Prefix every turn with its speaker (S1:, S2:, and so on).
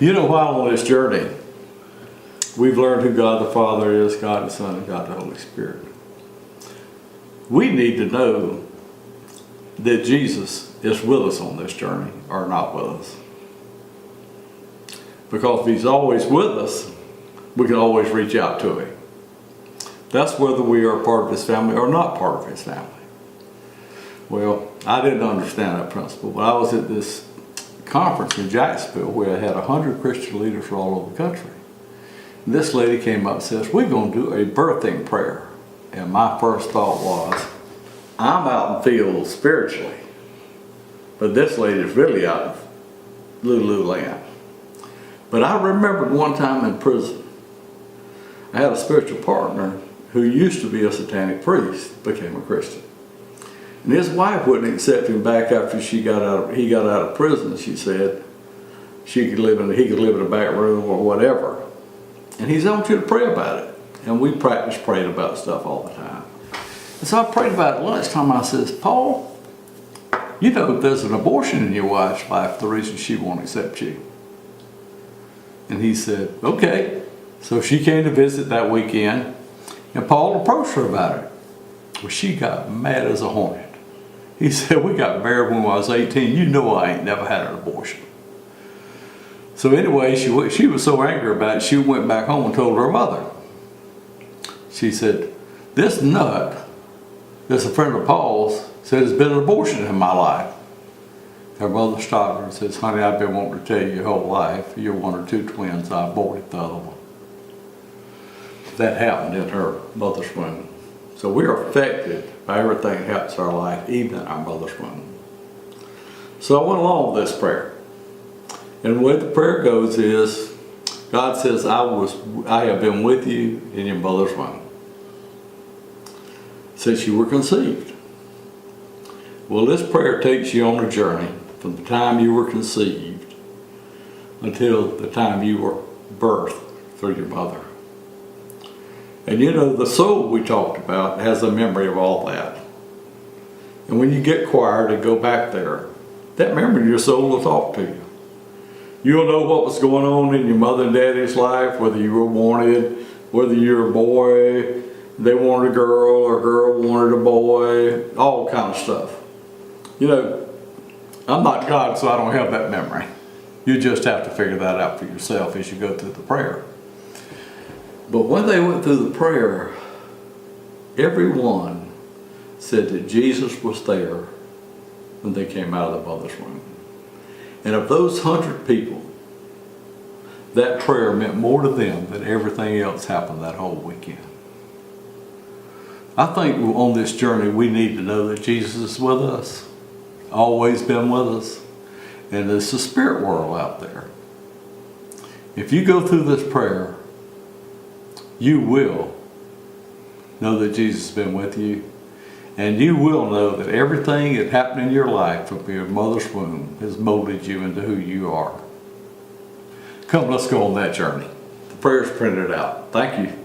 S1: You know, while on this journey, we've learned who God the Father is, God the Son, and God the Holy Spirit. We need to know that Jesus is with us on this journey or not with us. Because if He's always with us, we can always reach out to Him. That's whether we are part of His family or not part of His family. Well, I didn't understand that principle, but I was at this conference in Jacksonville where I had 100 Christian leaders from all over the country. And this lady came up and says, we're going to do a birthing prayer. And my first thought was, I'm out in the field spiritually, but this lady's really out of Lululand. But I remembered one time in prison, I had a spiritual partner who used to be a satanic priest, became a Christian. And his wife wouldn't accept him back after he got out of prison. She said he could live in a back room or whatever. And he said, I want you to pray about it. And we prayed about stuff all the time. And so I prayed about it lunchtime. I says, Paul, you know if there's an abortion in your wife's life, the reason she won't accept you. And he said, okay. So she came to visit that weekend, and Paul approached her about it. Well, she got mad as a hornet. He said, we got married when I was 18. You know I ain't never had an abortion. So anyway, she was so angry about it, she went back home and told her mother. She said, this nut, that's a friend of Paul's, said there's been an abortion in my life. Her mother stopped her and says, honey, I've been wanting to tell you your whole life. You're one or two twins. I aborted the other one. That happened in her mother's womb. So we're affected by everything that happens in our life, even in our mother's womb. So I went along with this prayer. And the way the prayer goes is, God says, I have been with you in your mother's womb since you were conceived. Well, this prayer takes you on a journey from the time you were conceived until the time you were birthed through your mother. And you know, the soul we talked about has a memory of all that. And when you get quiet and go back there, that memory of your soul will talk to you. You'll know what was going on in your mother and daddy's life, whether you were wanted, whether you're a boy, they wanted a girl, or a girl wanted a boy, all kind of stuff. You know, I'm not God, so I don't have that memory. You just have to figure that out for yourself as you go through the prayer. But when they went through the prayer, everyone said that Jesus was there when they came out of the mother's womb. And of those 100 people, that prayer meant more to them than everything else happened that whole weekend. I think on this journey we need to know that Jesus is with us, always been with us, and there's a spirit world out there. If you go through this prayer, you will know that Jesus has been with you, and you will know that everything that happened in your life from your mother's womb has molded you into who you are. Come, let's go on that journey. The prayer's printed out. Thank you.